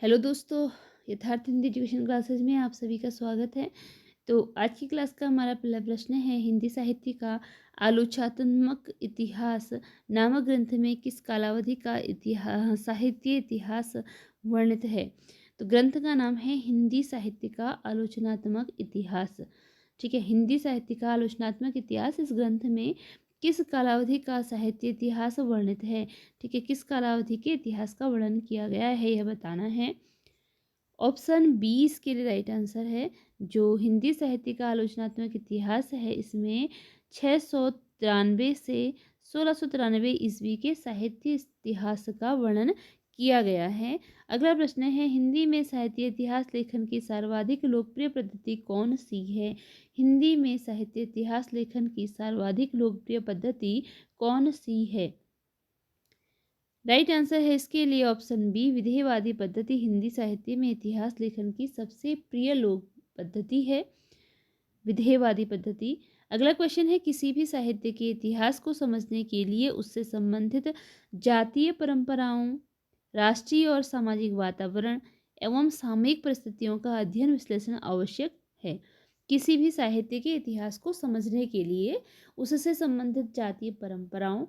Hello दोस्तों, यथार्थ Hindi education classes में आप सभी का स्वागत है। तो आज की क्लास का हमारा पहला प्रश्न है, हिंदी साहित्य का आलोचनात्मक इतिहास नामक ग्रंथ में किस कालावधि का इतिहास साहित्य इतिहास वर्णित है। तो ग्रंथ का नाम है हिंदी साहित्य का आलोचनात्मक इतिहास। ठीक है, हिंदी साहित्य का आलोचनात्मक इतिहास इस ग्रंथ में किस कालावधि का साहित्य इतिहास वर्णित है। ठीक है, किस कालावधि के इतिहास का वर्णन किया गया है यह बताना है। ऑप्शन बी इसके लिए राइट आंसर है। जो हिंदी साहित्य का आलोचनात्मक इतिहास है इसमें 693 से 1693 ईस्वी के साहित्य इतिहास का वर्णन किया गया है। अगला प्रश्न है, हिंदी में साहित्य इतिहास लेखन की सर्वाधिक लोकप्रिय पद्धति कौन सी है। हिंदी में साहित्य इतिहास लेखन की सर्वाधिक लोकप्रिय पद्धति कौन सी है। राइट आंसर है इसके लिए ऑप्शन बी, विधेयवादी पद्धति हिंदी साहित्य में इतिहास लेखन की सबसे प्रिय लोक पद्धति है, विधेयवादी पद्धति। अगला क्वेश्चन है, किसी भी साहित्य के इतिहास को समझने के लिए उससे संबंधित जातीय परंपराओं, राष्ट्रीय और सामाजिक वातावरण एवं सामयिक परिस्थितियों का अध्ययन विश्लेषण आवश्यक है। किसी भी साहित्य के इतिहास को समझने के लिए उससे संबंधित जातीय परंपराओं,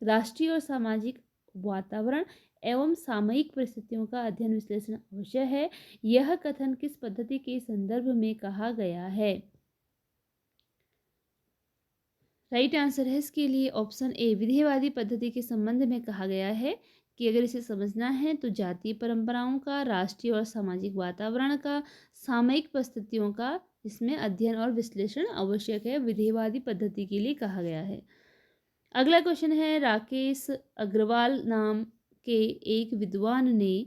राष्ट्रीय और सामाजिक वातावरण एवं सामयिक परिस्थितियों का अध्ययन विश्लेषण अवश्य है। यह कथन किस पद्धति के संदर्भ में कहा गया है। राइट आंसर है इसके लिए ऑप्शन ए, विधेयवादी पद्धति के संबंध में कहा गया है कि अगर इसे समझना है तो जातीय परंपराओं का, राष्ट्रीय और सामाजिक वातावरण का, सामयिक परिस्थितियों का इसमें अध्ययन और विश्लेषण आवश्यक है, विधेयवादी पद्धति के लिए कहा गया है। अगला क्वेश्चन है, राकेश अग्रवाल नाम के एक विद्वान ने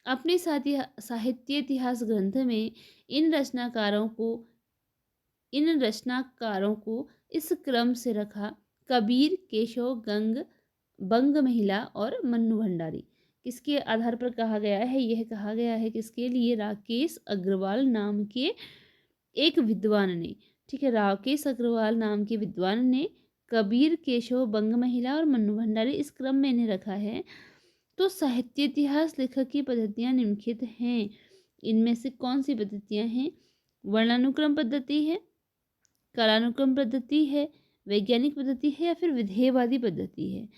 अपने साहित्य इतिहास ग्रंथ में इन रचनाकारों को इस क्रम से रखा: कबीर, केशव, बंग महिला और मन्नू भंडारी। किसके आधार पर कहा गया है। यह कहा गया है किसके लिए, राकेश अग्रवाल नाम के एक विद्वान ने। ठीक है, राकेश अग्रवाल नाम के विद्वान ने कबीर, केशव, बंग महिला और मन्नू भंडारी इस क्रम में इन्हें रखा है। तो साहित्य इतिहास लेखक की पद्धतियां निम्नलिखित हैं। इनमें से कौन सी पद्धतियां हैं। वर्णानुक्रम पद्धति है, कालानुक्रम पद्धति है, वैज्ञानिक पद्धति है या फिर विधेयवादी पद्धति है।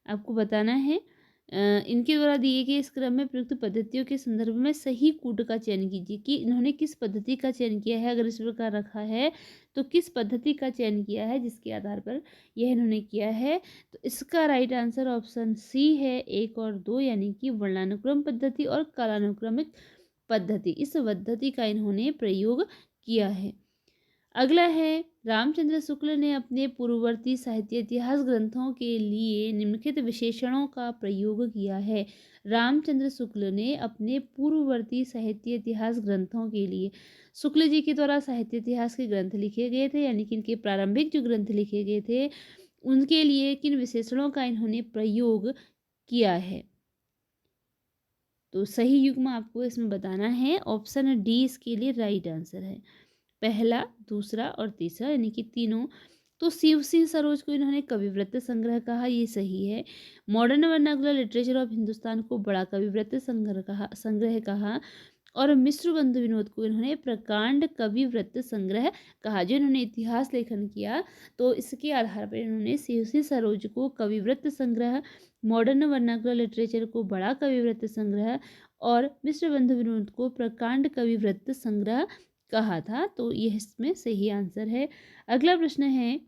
आपको बताना है। इनके द्वारा दिए गए इस क्रम में प्रयुक्त पद्धतियों के संदर्भ में सही कूट का चयन कीजिए कि इन्होंने किस पद्धति का चयन किया है। अगर इस प्रकार रखा है तो किस पद्धति का चयन किया है जिसके आधार पर यह इन्होंने किया है। तो इसका राइट आंसर ऑप्शन सी है, 1 और 2, यानी कि वर्णानुक्रम पद्धति और कालानुक्रमिक पद्धति। इस पद्धति का इन्होंने प्रयोग किया है। अगला है, रामचंद्र शुक्ल ने अपने पूर्ववर्ती साहित्य इतिहास ग्रंथों के लिए निम्नलिखित विशेषणों का प्रयोग किया है। रामचंद्र शुक्ल ने अपने पूर्ववर्ती साहित्य इतिहास ग्रंथों के लिए, शुक्ल जी के द्वारा साहित्य इतिहास के ग्रंथ लिखे गए थे, यानी कि इनके प्रारंभिक जो ग्रंथ लिखे गए थे उनके लिए किन विशेषणों का इन्होंने प्रयोग किया है। तो सही युग्म आपको इसमें बताना है। ऑप्शन डी इसके लिए राइट आंसर है। पहला, दूसरा और तीसरा, यानी कि तीनों। तो शिव सिंह सरोज को इन्होंने कविवृत्त संग्रह कहा, ये सही है। Modern vernacular literature of Hindustan को बड़ा कविवृत्त संग्रह कहा। और मिश्र बंधु विनोद को इन्होंने प्रकांड कविवृत्त संग्रह कहा। जो इन्होंने इतिहास लेखन किया तो इसके आधार पर इन्होंने शिव सिंह सरोज को कविवृत्त संग्रह, मॉडर्न वर्नाकुलर लिटरेचर को बड़ा कविवृत्त संग्रह और मिश्र बंधु विनोद को प्रकांड कविवृत्त संग्रह कहा था। तो यह इसमें सही आंसर है। अगला प्रश्न है,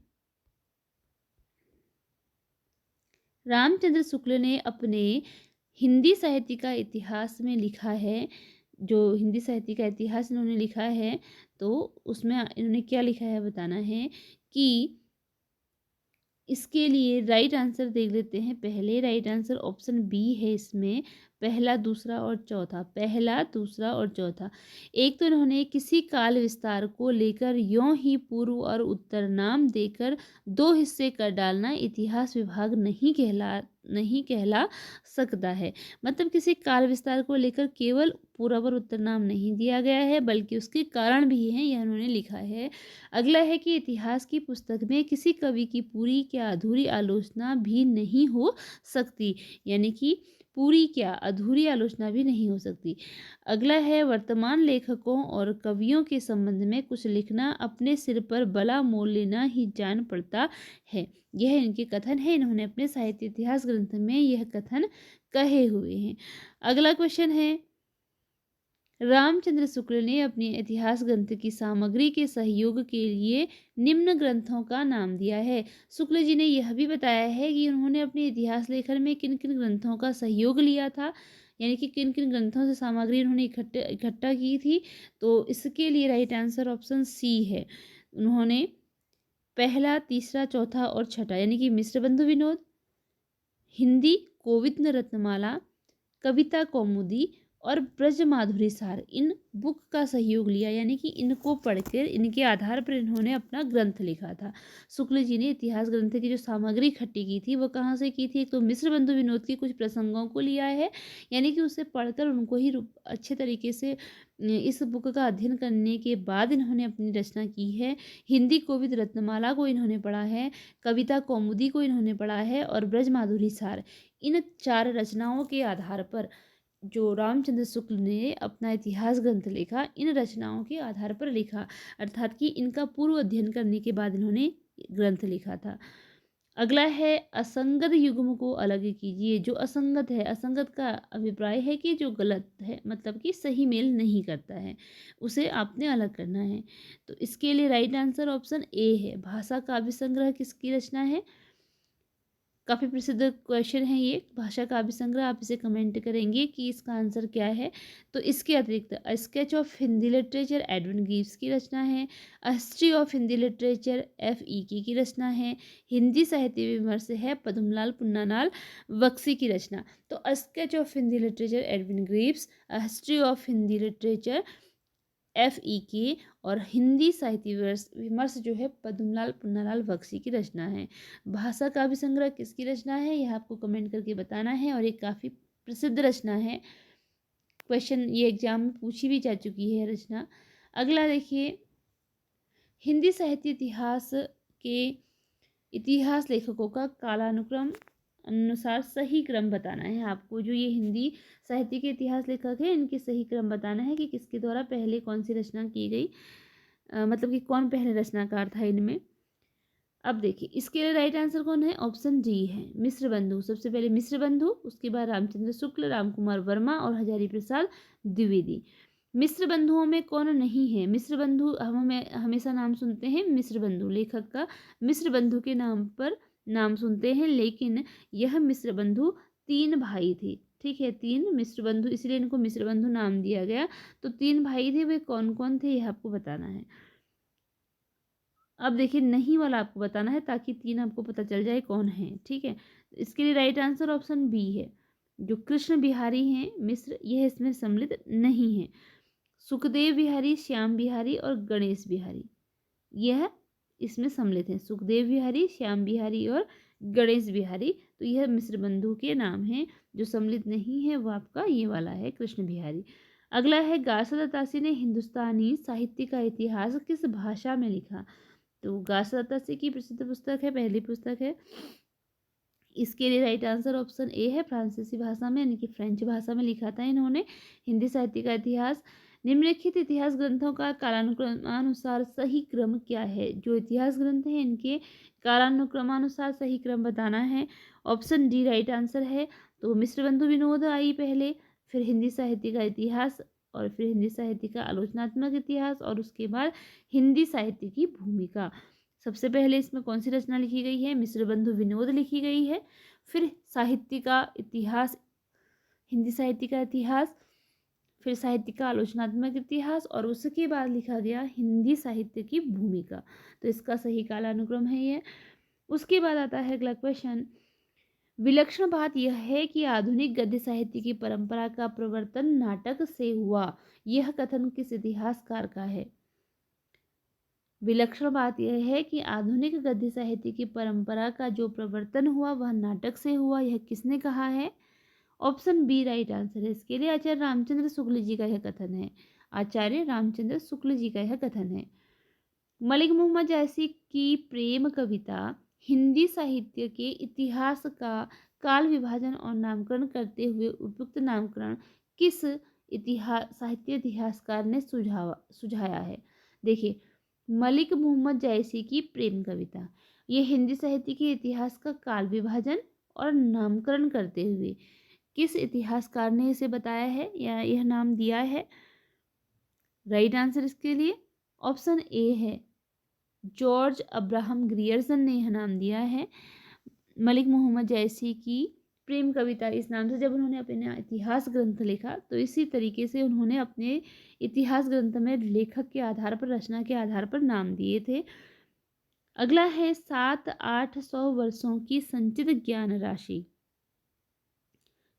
रामचंद्र शुक्ल ने अपने हिंदी साहित्य का इतिहास में लिखा है, जो हिंदी साहित्य का इतिहास इन्होंने लिखा है तो उसमें इन्होंने क्या लिखा है बताना है कि इसके लिए राइट आंसर देख लेते हैं। पहले राइट आंसर ऑप्शन बी है इसमें, पहला, दूसरा और चौथा। पहला, दूसरा और चौथा। एक तो इन्होंने किसी काल विस्तार को लेकर यों ही पूर्व और उत्तर नाम देकर दो हिस्से कर डालना इतिहास विभाग नहीं कहला सकता है। मतलब किसी काल विस्तार को लेकर केवल पूर्व और उत्तर नाम नहीं दिया गया है बल्कि उसके कारण भी हैं, यह उन्होंने लिखा है। अगला है कि इतिहास की पुस्तक में किसी कवि की पूरी या अधूरी आलोचना भी नहीं हो सकती, यानी कि पूरी क्या अधूरी आलोचना भी नहीं हो सकती। अगला है वर्तमान लेखकों और कवियों के संबंध में कुछ लिखना अपने सिर पर बला मोल लेना ही जान पड़ता है। यह इनके कथन है, इन्होंने अपने साहित्य इतिहास ग्रंथ में यह कथन कहे हुए हैं। अगला क्वेश्चन है, रामचंद्र शुक्ल ने अपने इतिहास ग्रंथ की सामग्री के सहयोग के लिए निम्न ग्रंथों का नाम दिया है। शुक्ल जी ने यह भी बताया है कि उन्होंने अपने इतिहास लेखन में किन किन ग्रंथों का सहयोग लिया था, यानी कि किन किन ग्रंथों से सामग्री उन्होंने इकट्ठा की थी। तो इसके लिए राइट आंसर ऑप्शन सी है। उन्होंने पहला, तीसरा, चौथा और छठा यानी कि मिश्र बंधु विनोद, हिंदी कोविद रत्नमाला, कविता कौमुदी और ब्रज माधुरी सार, इन बुक का सहयोग लिया, यानी कि इनको पढ़कर इनके आधार पर इन्होंने अपना ग्रंथ लिखा था। शुक्ल जी ने इतिहास ग्रंथ की जो सामग्री इकट्ठी की थी वो कहाँ से की थी? एक तो मिश्र बंधु विनोद के कुछ प्रसंगों को लिया है, यानी कि उसे पढ़कर उनको ही अच्छे तरीके से इस बुक का अध्ययन करने के बाद इन्होंने अपनी रचना की है। हिंदी कोविद रत्नमाला को इन्होंने पढ़ा है, कविता कौमुदी को इन्होंने पढ़ा है और ब्रज माधुरी सार, इन 4 रचनाओं के आधार पर जो रामचंद्र शुक्ल ने अपना इतिहास ग्रंथ लिखा, इन रचनाओं के आधार पर लिखा, अर्थात कि इनका पूर्व अध्ययन करने के बाद इन्होंने ग्रंथ लिखा था। अगला है असंगत युग्म को अलग कीजिए। जो असंगत है, असंगत का अभिप्राय है कि जो गलत है, मतलब कि सही मेल नहीं करता है, उसे आपने अलग करना है। तो इसके लिए राइट आंसर ऑप्शन ए है। भाषा काव्य संग्रह किसकी रचना है? काफ़ी प्रसिद्ध क्वेश्चन है ये, भाषा काव्य संग्रह। आप इसे कमेंट करेंगे कि इसका आंसर क्या है। तो इसके अतिरिक्त a sketch of Hindi literature Edwin gives की रचना है, a history of Hindi literature FEK की रचना है, हिंदी साहित्य विमर्श है पद्मलाल पुन्नालाल बख्शी की रचना। तो a sketch of Hindi literature Edwin Greaves, a history of Hindi literature FEK और हिंदी साहित्य विमर्श जो है पद्मलाल पुन्नालाल बख्शी की रचना है। भाषा काव्य संग्रह किसकी रचना है, यह आपको कमेंट करके बताना है और ये काफ़ी प्रसिद्ध रचना है। क्वेश्चन ये एग्जाम में पूछी भी जा चुकी है रचना। अगला देखिए, हिंदी साहित्य इतिहास के इतिहास लेखकों का कालानुक्रम अनुसार सही क्रम बताना है आपको। जो ये हिंदी साहित्य के इतिहास लेखक हैं, इनके सही क्रम बताना है कि किसके द्वारा पहले कौन सी रचना की गई, मतलब कि कौन पहले रचनाकार था इनमें। अब देखिए, इसके लिए राइट आंसर कौन है? ऑप्शन डी है, मिश्र बंधु। सबसे पहले मिश्र बंधु, उसके बाद रामचंद्र शुक्ल, रामकुमार वर्मा और हजारी प्रसाद द्विवेदी। मिश्र बंधुओं में कौन नहीं है? मिश्र बंधु हम हमेशा नाम सुनते हैं मिश्र बंधु, लेखक का मिश्र बंधु के नाम पर नाम सुनते हैं, लेकिन यह मिश्र बंधु 3 भाई थे। ठीक है, 3 मिश्र बंधु, इसलिए इनको मिश्र बंधु नाम दिया गया। तो 3 भाई थे, वे कौन कौन थे यह आपको बताना है। अब देखिए, नहीं वाला आपको बताना है ताकि 3 आपको पता चल जाए कौन है। ठीक है, इसके लिए राइट आंसर ऑप्शन बी है। जो कृष्ण बिहारी हैं मिश्र, यह इसमें सम्मिलित नहीं है। सुखदेव बिहारी, श्याम बिहारी और गणेश बिहारी, यह इसमें सम्मिलित हैं। सुखदेव बिहारी, श्याम बिहारी और गणेश बिहारी, तो यह मिश्र बंधु के नाम हैं। जो सम्मिलित नहीं है वो आपका ये वाला है, कृष्ण बिहारी। अगला है, गासा दत्तासी ने हिंदुस्तानी साहित्य का इतिहास किस भाषा में लिखा? तो गासा दत्तासी की प्रसिद्ध पुस्तक है, पहली पुस्तक है। इसके लिए राइट आंसर ऑप्शन ए है, फ्रांसीसी भाषा में यानी कि फ्रेंच भाषा में लिखा था इन्होंने हिंदी साहित्य का इतिहास। निम्नलिखित इतिहास ग्रंथों का कालानुक्रमानुसार सही क्रम क्या है? जो इतिहास ग्रंथ हैं इनके कालानुक्रमानुसार सही क्रम बताना है। ऑप्शन डी राइट आंसर है। तो मिश्र बंधु विनोद आई पहले, फिर हिंदी साहित्य का इतिहास और फिर हिंदी साहित्य का आलोचनात्मक इतिहास और उसके बाद हिंदी साहित्य की भूमिका। सबसे पहले इसमें कौन सी रचना लिखी गई है? मिश्र बंधु विनोद लिखी गई है। फिर साहित्य का इतिहास, हिंदी साहित्य का इतिहास, फिर साहित्य का आलोचनात्मक इतिहास और उसके बाद लिखा गया हिंदी साहित्य की भूमिका। तो इसका सही कालानुक्रम है ये। उसके बाद आता है अगला क्वेश्चन, विलक्षण बात यह है कि आधुनिक गद्य साहित्य की परंपरा का प्रवर्तन नाटक से हुआ। यह कथन किस इतिहासकार का है? विलक्षण बात यह है कि आधुनिक गद्य साहित्य की परंपरा का जो प्रवर्तन हुआ वह नाटक से हुआ। यह किसने कहा है? ऑप्शन बी राइट आंसर है। इसके लिए आचार्य रामचंद्र शुक्ल जी का यह कथन है। आचार्य रामचंद्र शुक्ल जी का यह कथन है। मलिक मोहम्मद जैसी की प्रेम कविता हिंदी साहित्य के इतिहास का काल विभाजन और नामकरण करते हुए उपयुक्त नामकरण किस साहित्य इतिहासकार ने सुझाया है? देखिए, मलिक मोहम्मद जैसी की प्रेम कविता, ये हिंदी साहित्य के इतिहास का काल विभाजन और नामकरण करते हुए किस इतिहासकार ने इसे बताया है या यह नाम दिया है? राइट आंसर इसके लिए ऑप्शन ए है, जॉर्ज अब्राहम ग्रियर्सन ने यह नाम दिया है। मलिक मोहम्मद जैसी की प्रेम कविता इस नाम से जब उन्होंने अपना इतिहास ग्रंथ लिखा, तो इसी तरीके से उन्होंने अपने इतिहास ग्रंथ में लेखक के आधार पर, रचना के आधार पर नाम दिए थे। अगला है 700-800 वर्षों की संचित ज्ञान राशि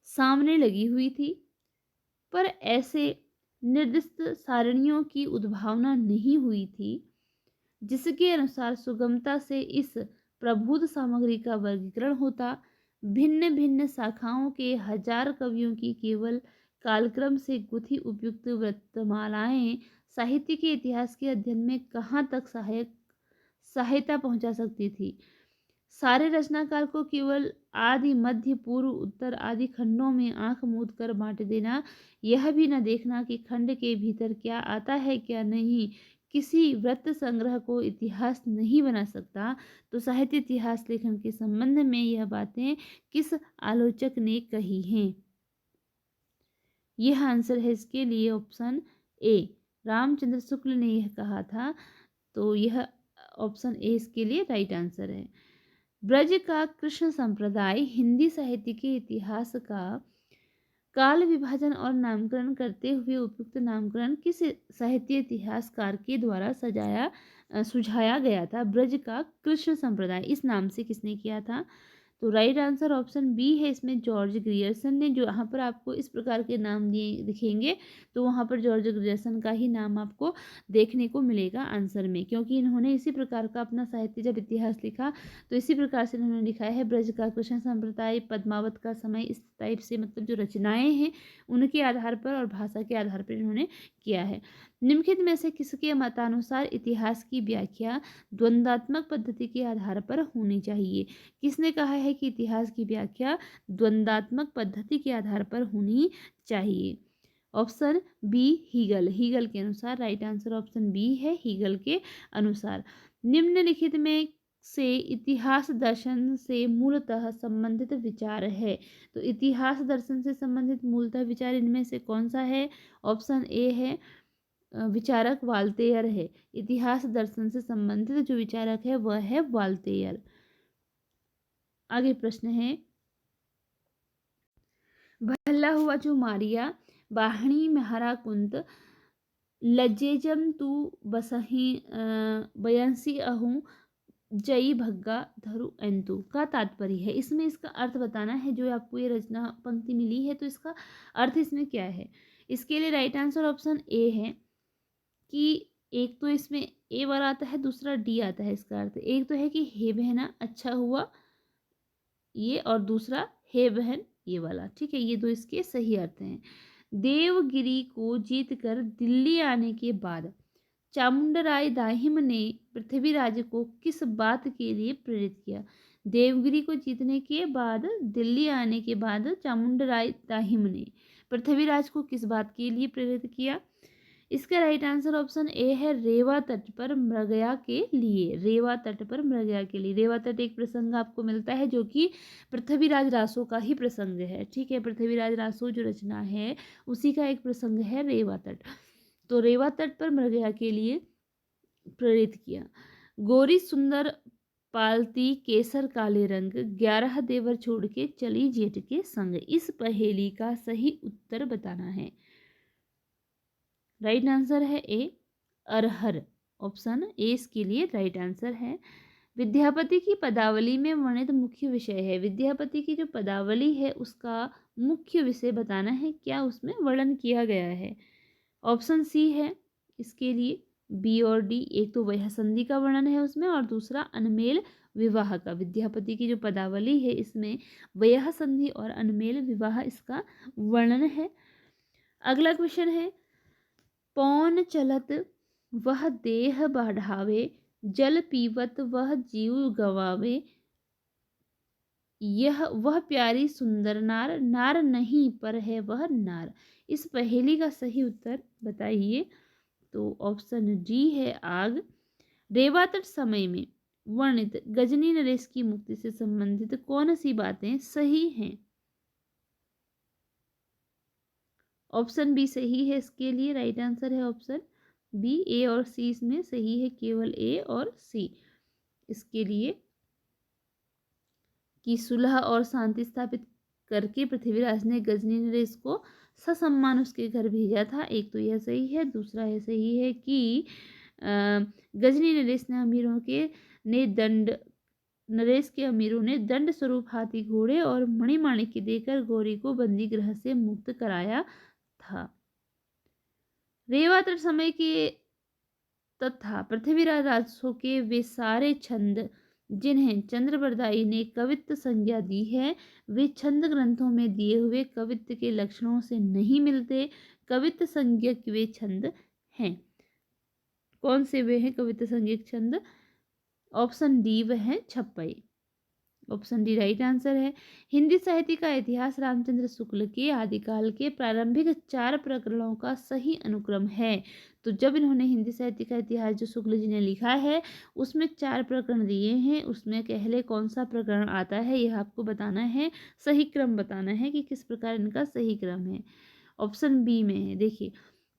सामने लगी हुई थी, पर ऐसे निर्दिष्ट सारणियों की उद्भावना नहीं हुई थी जिसके अनुसार सुगमता से इस प्रबुद्ध सामग्री का वर्गीकरण होता। भिन्न भिन्न शाखाओं के हजार कवियों की केवल कालक्रम से गुथी उपयुक्त व्रतमालाएं साहित्य के इतिहास के अध्ययन में कहाँ तक सहायता पहुंचा सकती थी। सारे रचनाकार को केवल आदि, मध्य, पूर्व, उत्तर आदि खंडों में आंख मूंद कर बांट देना, यह भी न देखना कि खंड के भीतर क्या आता है क्या नहीं, किसी व्रत संग्रह को इतिहास नहीं बना सकता। तो साहित्य इतिहास लेखन के संबंध में यह बातें किस आलोचक ने कही हैं? यह आंसर है इसके लिए ऑप्शन ए, रामचंद्र शुक्ल ने यह कहा था। तो यह ऑप्शन ए इसके लिए राइट आंसर है। ब्रज का कृष्ण संप्रदाय हिंदी साहित्य के इतिहास का काल विभाजन और नामकरण करते हुए उपयुक्त नामकरण किस साहित्य इतिहासकार के द्वारा सुझाया गया था? ब्रज का कृष्ण संप्रदाय इस नाम से किसने किया था? तो राइट आंसर ऑप्शन बी है इसमें, जॉर्ज ग्रियर्सन ने। जो यहाँ पर आपको इस प्रकार के नाम दिए दिखेंगे, तो वहाँ पर जॉर्ज ग्रियर्सन का ही नाम आपको देखने को मिलेगा आंसर में, क्योंकि इन्होंने इसी प्रकार का अपना साहित्य जब इतिहास लिखा तो इसी प्रकार से इन्होंने लिखा है। ब्रज का कृष्ण संप्रदाय, पद्मावत का समय, इस टाइप से मतलब जो रचनाएं हैं उनके आधार पर और भाषा के आधार पर इन्होंने किया है। निम्नलिखित में से किसके मतानुसार इतिहास की व्याख्या द्वंद्वात्मक पद्धति के आधार पर होनी चाहिए? किसने कहा है कि इतिहास की व्याख्या द्वंद्वात्मक पद्धति के आधार पर होनी चाहिए? Option B, Hegel. हीगल के अनुसार राइट आंसर ऑप्शन बी है, हीगल के अनुसार। निम्नलिखित में से इतिहास दर्शन से मूलतः संबंधित विचार है। तो इतिहास दर्शन से संबंधित मूलतः विचार इनमें से कौन सा है? ऑप्शन ए है, विचारक वाल्तेयर है। इतिहास दर्शन से संबंधित जो विचारक है वह है वाल्तेयर। आगे प्रश्न है, भला हुआ जो मारिया बाहणी महारा कुंत लज्जेजम तू बसही बयंसी अहूँ जई भग्गा धरु एंतु का तात्पर्य है। इसमें इसका अर्थ बताना है। जो आपको ये रचना पंक्ति मिली है तो इसका अर्थ इसमें क्या है? इसके लिए राइट आंसर ऑप्शन ए है कि एक तो इसमें ए बार आता है, दूसरा डी आता है। इसका अर्थ एक तो है कि हे बहना अच्छा हुआ ये, और दूसरा हे बहन ये वाला। ठीक है, ये दो इसके सही अर्थ हैं। देवगिरी को जीतकर दिल्ली आने के बाद चामुंडराय दाहिम ने पृथ्वीराज को किस बात के लिए प्रेरित किया? देवगिरी को जीतने के बाद, दिल्ली आने के बाद चामुंडराय दाहिम ने पृथ्वीराज को किस बात के लिए प्रेरित किया? इसका राइट आंसर ऑप्शन ए है, रेवा तट पर मृगया के लिए। रेवा तट पर मृगया के लिए। रेवा तट एक प्रसंग आपको मिलता है जो कि पृथ्वीराज रासो का ही प्रसंग है। ठीक है, पृथ्वीराज रासो जो रचना है उसी का एक प्रसंग है रेवा तट। तो रेवा तट पर मृगया के लिए प्रेरित किया। गोरी सुंदर पालती केसर काले रंग, 11 देवर छोड़ के चली जेठ के संग। इस पहेली का सही उत्तर बताना है। राइट आंसर है ए, अरहर। ऑप्शन ए इसके लिए राइट आंसर है। विद्यापति की पदावली में वर्णित मुख्य विषय है। विद्यापति की जो पदावली है उसका मुख्य विषय बताना है, क्या उसमें वर्णन किया गया है? ऑप्शन सी है इसके लिए, बी और डी। एक तो वह संधि का वर्णन है उसमें, और दूसरा अनमेल विवाह का। विद्यापति की जो पदावली है इसमें वह संधि और अनमेल विवाह इसका वर्णन है। अगला क्वेश्चन है, पौन चलत वह देह बढ़ावे, जल पीवत वह जीव गवावे, यह वह प्यारी सुंदर नार, नार नहीं पर है वह नार। इस पहेली का सही उत्तर बताइए। तो ऑप्शन डी है आग। रेवातट समय में वर्णित गजनी नरेश की मुक्ति से संबंधित कौन सी बातें सही हैं? ऑप्शन बी सही है इसके लिए। राइट आंसर है ऑप्शन बी। ए और सी इसमें सही है, केवल ए और सी इसके लिए। कि सुलह और शांति स्थापित करके पृथ्वीराज ने गजनी नरेश को ससम्मान उसके घर भेजा था। एक तो यह सही है। दूसरा यह सही है कि गजनी नरेश ने अमीरों के ने दंड नरेश के अमीरों ने दंड स्वरूप हाथी घोड़े और मणिमाणिक्य देकर गौरी को बंदी गृह से मुक्त कराया था। रेवातर समय के तथा पृथ्वीराज राजसों के वे सारे छंद जिन्हें चंद्रबरदाई ने कवित्व संज्ञा दी है, वे छंद ग्रंथों में दिए हुए कवित्व के लक्षणों से नहीं मिलते। कवित्व संज्ञक वे छंद हैं। कौन से वे हैं कवित्व संज्ञक छंद? ऑप्शन डी वह है छप्पई। ऑप्शन डी राइट आंसर है। हिंदी साहित्य का इतिहास रामचंद्र शुक्ल के आदिकाल के प्रारंभिक 4 प्रकरणों का सही अनुक्रम है। तो जब इन्होंने हिंदी साहित्य का इतिहास जो शुक्ल जी ने लिखा है उसमें 4 प्रकरण दिए हैं, उसमें पहले कौन सा प्रकरण आता है यह आपको बताना है, सही क्रम बताना है कि किस प्रकार इनका सही क्रम है। ऑप्शन बी में है, देखिए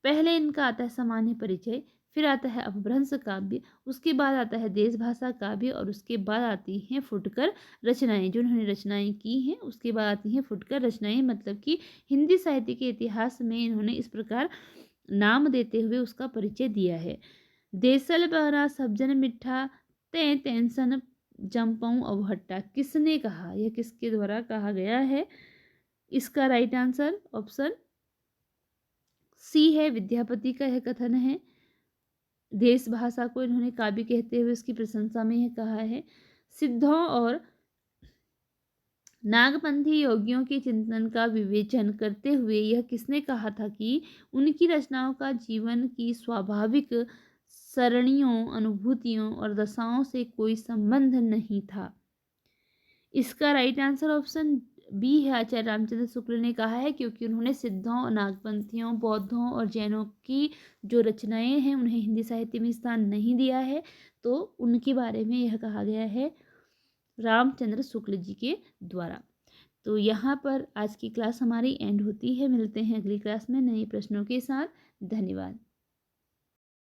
पहले इनका आता है सामान्य परिचय, फिर आता है अपभ्रंश काव्य, उसके बाद आता है देश भाषा काव्य और उसके बाद आती हैं फुटकर रचनाएं जो उन्होंने रचनाएं की हैं। उसके बाद आती हैं फुटकर रचनाएं, मतलब कि हिंदी साहित्य के इतिहास में इन्होंने इस प्रकार नाम देते हुए उसका परिचय दिया है। देसल बहरा सब्जन मिठा तें टेंशन जमपऊ अवहट्टा, किसने कहा? यह किसके द्वारा कहा गया है? इसका राइट आंसर ऑप्शन सी है, विद्यापति का यह कथन है। देश भाषा को इन्होंने काव्य कहते हुए उसकी प्रशंसा में यह कहा है। सिद्धों और नागपंथी योगियों के चिंतन का विवेचन करते हुए यह किसने कहा था कि उनकी रचनाओं का जीवन की स्वाभाविक सरणियों, अनुभूतियों और दशाओं से कोई संबंध नहीं था। इसका राइट आंसर ऑप्शन बी है, आचार्य रामचंद्र शुक्ल ने कहा है, क्योंकि उन्होंने सिद्धों, नागपंथियों, बौद्धों और जैनों की जो रचनाएं हैं उन्हें हिंदी साहित्य में स्थान नहीं दिया है, तो उनके बारे में यह कहा गया है रामचंद्र शुक्ल जी के द्वारा। तो यहाँ पर आज की क्लास हमारी एंड होती है। मिलते हैं अगली क्लास में नए प्रश्नों के साथ। धन्यवाद।